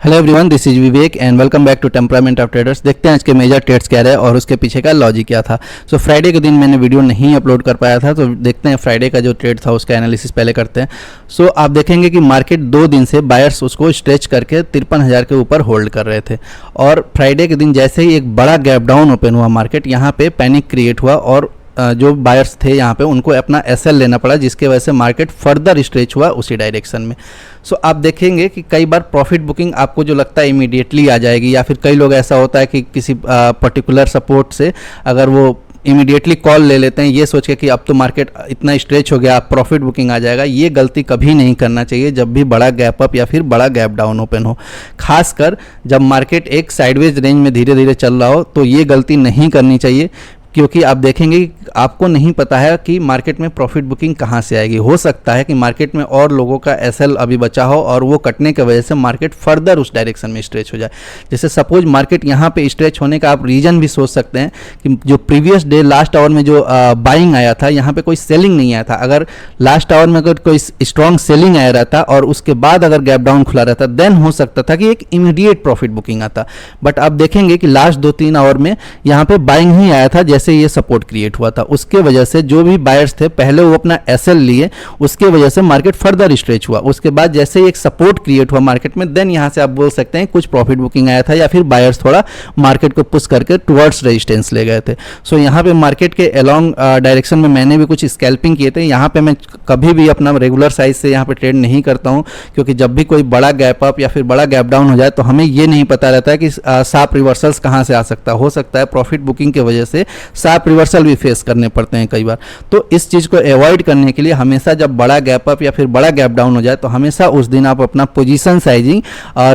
Hello everyone, this is Vivek and welcome back to temperament of traders. देखते हैं आज के मेजर ट्रेड्स क्या रहे और उसके पीछे का लॉजिक क्या था। सो फ्राइडे के दिन मैंने वीडियो नहीं अपलोड कर पाया था, तो देखते हैं फ्राइडे का जो ट्रेड था उसका एनालिसिस पहले करते हैं। सो आप देखेंगे कि मार्केट 2 दिन से बायर्स उसको स्ट्रेच करके 53,000 के ऊपर होल्ड कर रहे थे और फ्राइडे के दिन जैसे ही एक बड़ा गैप डाउन ओपन हुआ मार्केट, यहाँ पे पैनिक क्रिएट हुआ और जो बायर्स थे यहाँ पे उनको अपना एसएल लेना पड़ा, जिसके वजह से मार्केट फर्दर स्ट्रेच हुआ उसी डायरेक्शन में। सो आप देखेंगे कि कई बार प्रॉफिट बुकिंग आपको जो लगता है इमीडिएटली आ जाएगी, या फिर कई लोग ऐसा होता है कि किसी पर्टिकुलर सपोर्ट से अगर वो इमीडिएटली कॉल ले लेते हैं ये सोच के कि अब तो मार्केट इतना स्ट्रेच हो गया, अब प्रॉफिट बुकिंग आ जाएगा। ये गलती कभी नहीं करना चाहिए जब भी बड़ा गैप अप या फिर बड़ा गैप डाउन ओपन हो, खासकर जब मार्केट एक साइडवेज रेंज में धीरे धीरे चल रहा हो, तो ये गलती नहीं करनी चाहिए, क्योंकि आप देखेंगे कि आपको नहीं पता है कि मार्केट में प्रॉफिट बुकिंग कहाँ से आएगी। हो सकता है कि मार्केट में और लोगों का एसएल अभी बचा हो और वो कटने की वजह से मार्केट फर्दर उस डायरेक्शन में स्ट्रेच हो जाए। जैसे सपोज मार्केट यहाँ पे स्ट्रेच होने का आप रीजन भी सोच सकते हैं कि जो प्रीवियस डे लास्ट आवर में जो बाइंग आया था, यहाँ पे कोई सेलिंग नहीं आया था। अगर लास्ट आवर में अगर कोई स्ट्रॉन्ग सेलिंग आया रहता और उसके बाद अगर गैप डाउन खुला रहता, देन हो सकता था कि एक इमीडिएट प्रॉफिट बुकिंग आता। बट आप देखेंगे कि लास्ट 2-3 आवर में यहाँ पे बाइंग ही आया था जैसे ये सपोर्ट क्रिएट हुआ था। उसके वजह से जो भी बायर्स थे पहले वो अपना एसएल लिए, उसके वजह से मार्केट फर्दर स्ट्रेच हुआ। उसके बाद जैसे ही एक सपोर्ट क्रिएट हुआ मार्केट में, देन यहां से आप बोल सकते हैं कुछ प्रॉफिट बुकिंग आया था या फिर बायर्स थोड़ा मार्केट को पुश करके टुवर्ड्स रेजिस्टेंस ले गए थे। सो यहाँ पे मार्केट के अलोंग डायरेक्शन में मैंने भी कुछ स्कैल्पिंग किए थे। यहाँ पे मैं कभी भी अपना रेगुलर साइज से यहाँ पे ट्रेड नहीं करता हूँ, क्योंकि जब भी कोई बड़ा गैप अप या फिर बड़ा गैप डाउन हो जाए तो हमें ये नहीं पता रहता है कि शार्प रिवर्सल्स कहाँ से आ सकता है। हो सकता है प्रॉफिट बुकिंग की वजह से शार्प रिवर्सल भी फेस करने पड़ते हैं कई बार। तो इस चीज़ को अवॉइड करने के लिए हमेशा जब बड़ा गैप अप या फिर बड़ा गैप डाउन हो जाए तो हमेशा उस दिन आप अपना पोजीशन साइजिंग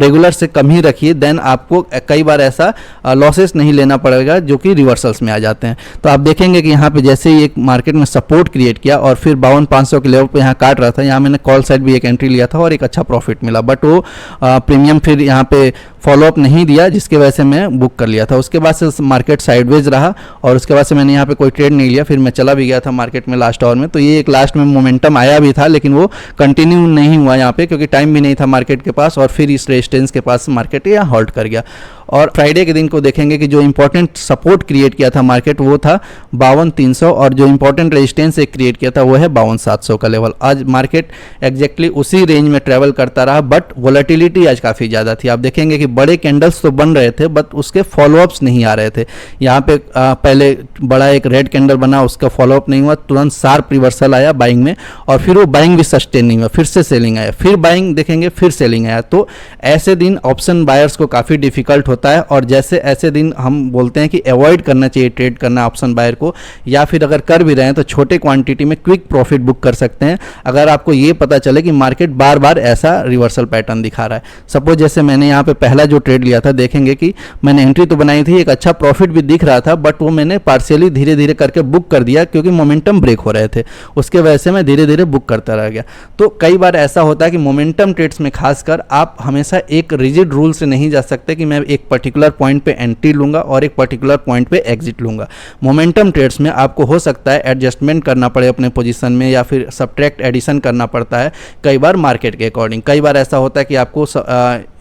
रेगुलर से कम ही रखिए। देन आपको कई बार ऐसा लॉसेस नहीं लेना पड़ेगा जो कि रिवर्सल्स में आ जाते हैं। तो आप देखेंगे कि यहाँ पे जैसे ही एक मार्केट में सपोर्ट क्रिएट किया और फिर 52,500 के लेवल पे यहाँ काट रहा था, यहाँ मैंने कॉल साइड भी एक एंट्री लिया था और एक अच्छा प्रॉफिट मिला, बट वो प्रीमियम फिर यहाँ पे फॉलोअप नहीं दिया, जिसकी वजह से मैं बुक कर लिया था। उसके बाद से मार्केट साइडवेज रहा और उसके बाद से मैंने यहाँ पे कोई ट्रेड नहीं लिया, फिर मैं चला भी गया था मार्केट में लास्ट आवर में। तो ये एक लास्ट में मोमेंटम आया भी था, लेकिन वो कंटिन्यू नहीं हुआ यहाँ पे, क्योंकि टाइम भी नहीं था मार्केट के पास और फिर इस रेजिस्टेंस के पास मार्केट यहाँ हॉल्ट कर गया। और फ्राइडे के दिन को देखेंगे कि जो इंपॉर्टेंट सपोर्ट क्रिएट किया था मार्केट वो था 52,300 और जो इंपॉर्टेंट रेजिस्टेंस एक क्रिएट किया था वो है 52,700 का लेवल। आज मार्केट एग्जैक्टली उसी रेंज में ट्रेवल करता रहा, बट वोलेटिलिटी आज काफ़ी ज़्यादा थी। आप देखेंगे कि बड़े कैंडल्स तो बन रहे थे बट उसके फॉलोअप्स नहीं आ रहे थे। यहाँ पे पहले बड़ा एक रेड कैंडल बना, उसका फॉलोअप नहीं हुआ, तुरंत शार्प रिवर्सल आया बाइंग में और फिर वो बाइंग भी सस्टेन नहीं हुआ, फिर से सेलिंग आया, फिर बाइंग देखेंगे, फिर सेलिंग आया। तो ऐसे दिन ऑप्शन बायर्स को काफ़ी डिफिकल्ट होता है और जैसे ऐसे दिन हम बोलते हैं कि अवॉइड करना चाहिए ट्रेड करना ऑप्शन बायर को, या फिर अगर कर भी रहे हैं तो छोटे क्वांटिटी में क्विक प्रॉफिट बुक कर सकते हैं अगर आपको ये पता चले कि मार्केट बार बार ऐसा रिवर्सल पैटर्न दिखा रहा है। सपोज जैसे मैंने यहाँ पे पहला जो ट्रेड लिया था, देखेंगे कि मैंने एंट्री तो बनाई थी, एक अच्छा प्रॉफिट भी दिख रहा था, बट वो मैंने पार्शियली धीरे धीरे करके बुक कर दिया क्योंकि मोमेंटम ब्रेक हो रहे थे, उसके वजह से मैं धीरे धीरे बुक करता रह गया। तो कई बार ऐसा होता है कि मोमेंटम ट्रेड्स में खासकर आप हमेशा एक रिजिड रूल से नहीं जा सकते कि मैं एक पर्टिकुलर पॉइंट पे एंट्री लूंगा और एक पर्टिकुलर पॉइंट पे एग्जिट लूंगा। मोमेंटम ट्रेड्स में आपको हो सकता है एडजस्टमेंट करना पड़े अपने पोजीशन में, या फिर सब्ट्रैक्ट एडिशन करना पड़ता है कई बार मार्केट के अकॉर्डिंग। कई बार ऐसा होता है कि आपको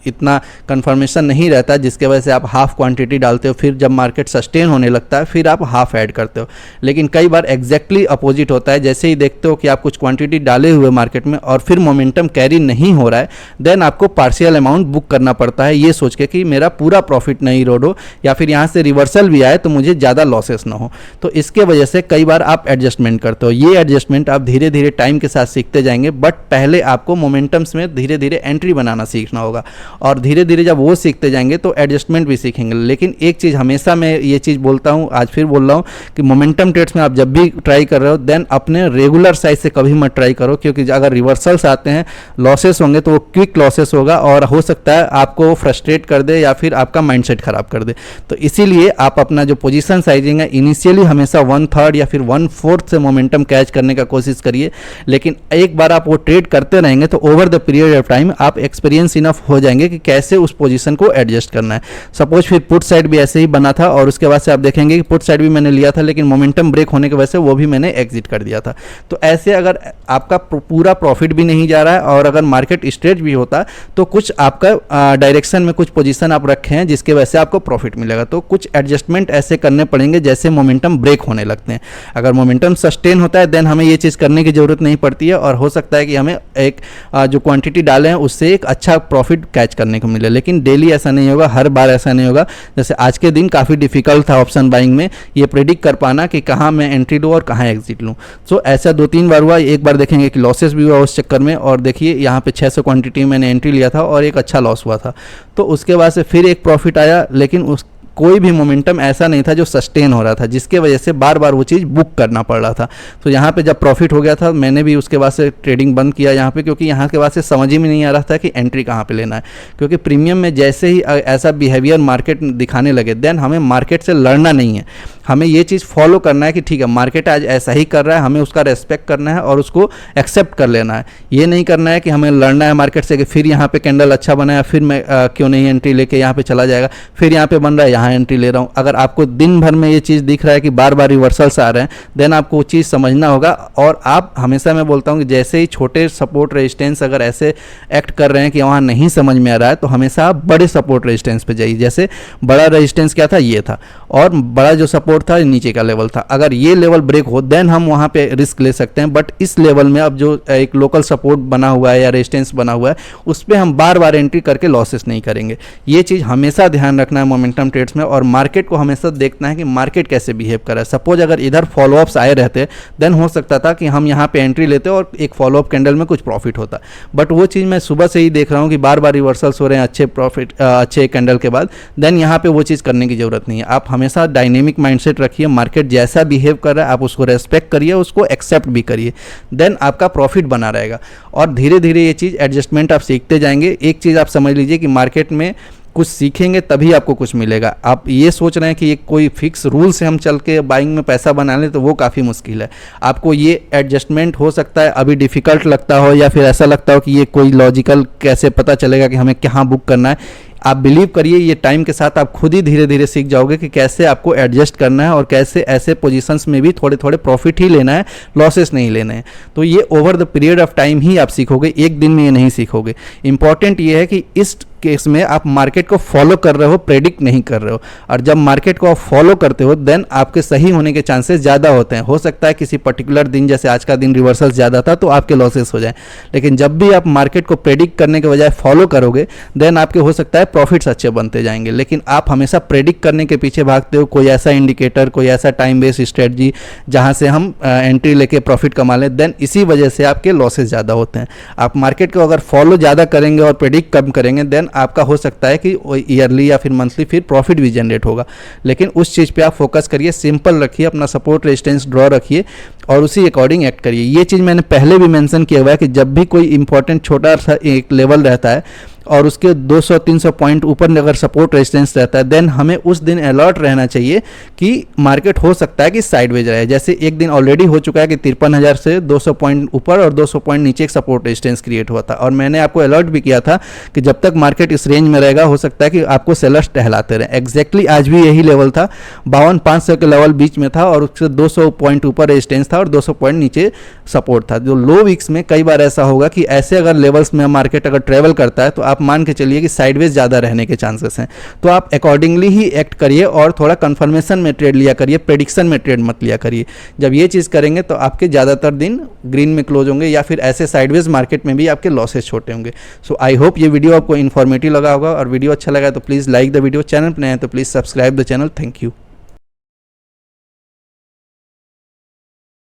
इतना कंफर्मेशन नहीं रहता, जिसके वजह से आप हाफ क्वांटिटी डालते हो, फिर जब मार्केट सस्टेन होने लगता है फिर आप हाफ ऐड करते हो। लेकिन कई बार एग्जैक्टली अपोजिट होता है, जैसे ही देखते हो कि आप कुछ क्वांटिटी डाले हुए मार्केट में और फिर मोमेंटम कैरी नहीं हो रहा है, देन आपको पार्शियल अमाउंट बुक करना पड़ता है, ये सोच के कि मेरा पूरा प्रॉफिट नहीं रोड हो या फिर यहाँ से रिवर्सल भी आए तो मुझे ज़्यादा लॉसेस ना हो। तो इसके वजह से कई बार आप एडजस्टमेंट करते हो। ये एडजस्टमेंट आप धीरे धीरे टाइम के साथ सीखते जाएंगे, बट पहले आपको मोमेंटम्स में धीरे धीरे एंट्री बनाना सीखना होगा और धीरे धीरे जब वो सीखते जाएंगे तो एडजस्टमेंट भी सीखेंगे। लेकिन एक चीज़ हमेशा मैं ये चीज़ बोलता हूँ, आज फिर बोल रहा हूँ कि मोमेंटम ट्रेड्स में आप जब भी ट्राई कर रहे हो, देन अपने रेगुलर साइज से कभी मत ट्राई करो, क्योंकि अगर रिवर्सल्स आते हैं लॉसेस होंगे तो वो क्विक लॉसेस होगा और हो सकता है आपको फ्रस्ट्रेट कर दे या फिर आपका माइंडसेट खराब कर दे। तो इसीलिए आप अपना जो पोजीशन साइजिंग है इनिशियली हमेशा 1/3 या फिर 1/4 से मोमेंटम कैच करने का कोशिश करिए। लेकिन एक बार आप वो ट्रेड करते रहेंगे तो over the period of time आप एक्सपीरियंस इनफ हो जाएंगे सीखेंगे कि कैसे उस पोजीशन को एडजस्ट करना है। सपोज फिर पुट साइड भी ऐसे ही बना था और उसके बाद से आप देखेंगे कि पुट साइड भी मैंने लिया था, लेकिन मोमेंटम ब्रेक होने की वजह से वो भी मैंने एग्जिट कर दिया था। तो ऐसे अगर आपका पूरा प्रॉफिट भी नहीं जा रहा है और अगर मार्केट स्ट्रेच भी होता तो कुछ आपका डायरेक्शन में कुछ पोजीशन आप रखे हैं जिसके वजह से आपको प्रॉफिट मिलेगा। तो कुछ एडजस्टमेंट ऐसे करने पड़ेंगे जैसे मोमेंटम ब्रेक होने लगते हैं। अगर मोमेंटम सस्टेन होता है देन हमें ये चीज़ करने की ज़रूरत नहीं पड़ती है और हो सकता है कि हमें एक जो क्वांटिटी डाले हैं उससे एक अच्छा प्रॉफिट कैच करने को मिले। लेकिन डेली ऐसा नहीं होगा, हर बार ऐसा नहीं होगा। जैसे आज के दिन काफ़ी डिफिकल्ट था ऑप्शन बाइंग में ये प्रेडिक्ट कर पाना कि कहाँ मैं एंट्री लूँ और कहाँ एग्जिट लूँ। सो ऐसा 2-3 बार हुआ। एक बार देखेंगे कि लॉसेस भी हुआ उस चक्कर में, और देखिए यहाँ पे 600 क्वांटिटी मैंने एंट्री लिया था और एक अच्छा लॉस हुआ था। तो उसके बाद से फिर एक प्रॉफिट आया, लेकिन उस कोई भी मोमेंटम ऐसा नहीं था जो सस्टेन हो रहा था, जिसके वजह से बार बार वो चीज़ बुक करना पड़ रहा था। तो यहाँ पे जब प्रॉफिट हो गया था मैंने भी उसके बाद से ट्रेडिंग बंद किया यहाँ पे, क्योंकि यहाँ के बाद से समझ ही में नहीं आ रहा था कि एंट्री कहाँ पे लेना है। क्योंकि प्रीमियम में जैसे ही ऐसा बिहेवियर मार्केट दिखाने लगे देन हमें मार्केट से लड़ना नहीं है, हमें ये चीज़ फॉलो करना है कि ठीक है मार्केट आज ऐसा ही कर रहा है, हमें उसका रेस्पेक्ट करना है और उसको एक्सेप्ट कर लेना है। ये नहीं करना है कि हमें लड़ना है मार्केट से कि फिर यहाँ पे कैंडल अच्छा बनाया फिर मैं क्यों नहीं एंट्री लेके यहाँ पे चला जाएगा, फिर यहाँ पे बन रहा है यहाँ एंट्री ले रहा हूँ। अगर आपको दिन भर में ये चीज़ दिख रहा है कि बार बार रिवर्सल्स आ रहे हैं देन आपको वो चीज़ समझना होगा। और आप हमेशा मैं बोलता हूँ कि जैसे ही छोटे सपोर्ट रेजिस्टेंस अगर ऐसे एक्ट कर रहे हैं कि वहाँ नहीं समझ में आ रहा है तो हमेशा आप बड़े सपोर्ट रेजिस्टेंस पे जाइए। जैसे बड़ा रेजिस्टेंस क्या था, ये था, और बड़ा जो सपोर्ट था नीचे का लेवल था। अगर ये लेवल ब्रेक हो देन हम वहाँ पे रिस्क ले सकते हैं, बट इस लेवल में अब जो एक लोकल सपोर्ट बना हुआ है या रेजिस्टेंस बना हुआ है उस पर हम बार बार एंट्री करके लॉसेस नहीं करेंगे। ये चीज़ हमेशा ध्यान रखना है मोमेंटम ट्रेड्स में, और मार्केट को हमेशा देखना है कि मार्केट कैसे बिहेव कर रहा है। सपोज अगर इधर फॉलोअप्स आए रहते देन हो सकता था कि हम यहाँ पे एंट्री लेते और एक फॉलोअप कैंडल में कुछ प्रॉफिट होता, बट वो चीज़ मैं सुबह से ही देख रहा हूँ कि बार बार रिवर्सल्स हो रहे हैं अच्छे प्रॉफिट अच्छे कैंडल के बाद, देन यहाँ पे वो चीज़ करने की जरूरत नहीं है। आप हमेशा डायनेमिक माइंडसेट रखिए, मार्केट जैसा बिहेव कर रहा है आप उसको रेस्पेक्ट करिए, उसको एक्सेप्ट भी करिए, देन आपका प्रॉफिट बना रहेगा। और धीरे धीरे ये चीज़ एडजस्टमेंट आप सीखते जाएंगे। एक चीज़ आप समझ लीजिए कि मार्केट में कुछ सीखेंगे तभी आपको कुछ मिलेगा। आप ये सोच रहे हैं कि ये कोई फिक्स रूल से हम चल के बाइंग में पैसा बना लें तो वो काफ़ी मुश्किल है। आपको ये एडजस्टमेंट हो सकता है अभी डिफ़िकल्ट लगता हो या फिर ऐसा लगता हो कि ये कोई लॉजिकल कैसे पता चलेगा कि हमें कहाँ बुक करना है। आप बिलीव करिए ये टाइम के साथ आप खुद ही धीरे धीरे सीख जाओगे कि कैसे आपको एडजस्ट करना है और कैसे ऐसे पोजीशंस में भी थोड़े थोड़े प्रॉफिट ही लेना है, लॉसेस नहीं लेने हैं। तो ये over the period of time ही आप सीखोगे, एक दिन में ये नहीं सीखोगे। इंपॉर्टेंट ये है कि इस केस में आप मार्केट को फॉलो कर रहे हो, प्रेडिक्ट नहीं कर रहे हो। और जब मार्केट को आप फॉलो करते हो देन आपके सही होने के चांसेस ज़्यादा होते हैं। हो सकता है किसी पर्टिकुलर दिन जैसे आज का दिन रिवर्सल ज़्यादा था तो आपके लॉसेस हो जाए, लेकिन जब भी आप मार्केट को प्रेडिक्ट करने के बजाय फॉलो करोगे देन आपके हो सकता है प्रॉफिट्स अच्छे बनते जाएंगे। लेकिन आप हमेशा प्रेडिक्ट करने के पीछे भागते हो, कोई ऐसा इंडिकेटर, कोई ऐसा टाइम बेस्ड स्ट्रेटजी जहाँ से हम एंट्री लेके प्रॉफिट कमा लें, देन इसी वजह से आपके लॉसेस ज़्यादा होते हैं। आप मार्केट को अगर फॉलो ज़्यादा करेंगे और प्रेडिक्ट कम करेंगे देन आपका हो सकता है कि ईयरली या फिर मंथली फिर प्रॉफिट भी जनरेट होगा। लेकिन उस चीज़ पे आप फोकस करिए, सिंपल रखिए, अपना सपोर्ट रेजिस्टेंस ड्रॉ रखिए और उसी अकॉर्डिंग एक्ट करिए। ये चीज़ मैंने पहले भी मेंशन किया हुआ है कि जब भी कोई इंपॉर्टेंट छोटा सा एक लेवल रहता है और उसके 200-300 पॉइंट ऊपर अगर सपोर्ट रेजिस्टेंस रहता है देन हमें उस दिन अलर्ट रहना चाहिए कि मार्केट हो सकता है कि साइडवेज रहे। जैसे एक दिन ऑलरेडी हो चुका है कि 53,000 से 200 पॉइंट ऊपर और 200 पॉइंट नीचे एक सपोर्ट रेजिस्टेंस क्रिएट हुआ था, और मैंने आपको अलर्ट भी किया था कि जब तक मार्केट इस रेंज में रहेगा हो सकता है कि आपको सेलर्स टहलाते रहे। एग्जैक्टली आज भी यही लेवल था, 52,500 के लेवल बीच में था और उससे 200 पॉइंट ऊपर रेजिस्टेंस था और 200 पॉइंट नीचे सपोर्ट था। जो लो वीक्स में कई बार ऐसा होगा कि ऐसे अगर लेवल्स में मार्केट अगर ट्रेवल करता है तो आप मान के चलिए कि साइडवेज ज़्यादा रहने के चांसेस हैं। तो आप अकॉर्डिंगली ही एक्ट करिए और थोड़ा कंफर्मेशन में ट्रेड लिया करिए, प्रेडिक्शन में ट्रेड मत लिया करिए। जब ये चीज़ करेंगे तो आपके ज़्यादातर दिन ग्रीन में क्लोज होंगे या फिर ऐसे साइडवेज मार्केट में भी आपके लॉसेस छोटे होंगे। सो आई होप ये वीडियो आपको इन्फॉर्मेटिव लगा होगा, और वीडियो अच्छा लगा तो please like the video, channel पर नए हैं तो please subscribe the channel. Thank you.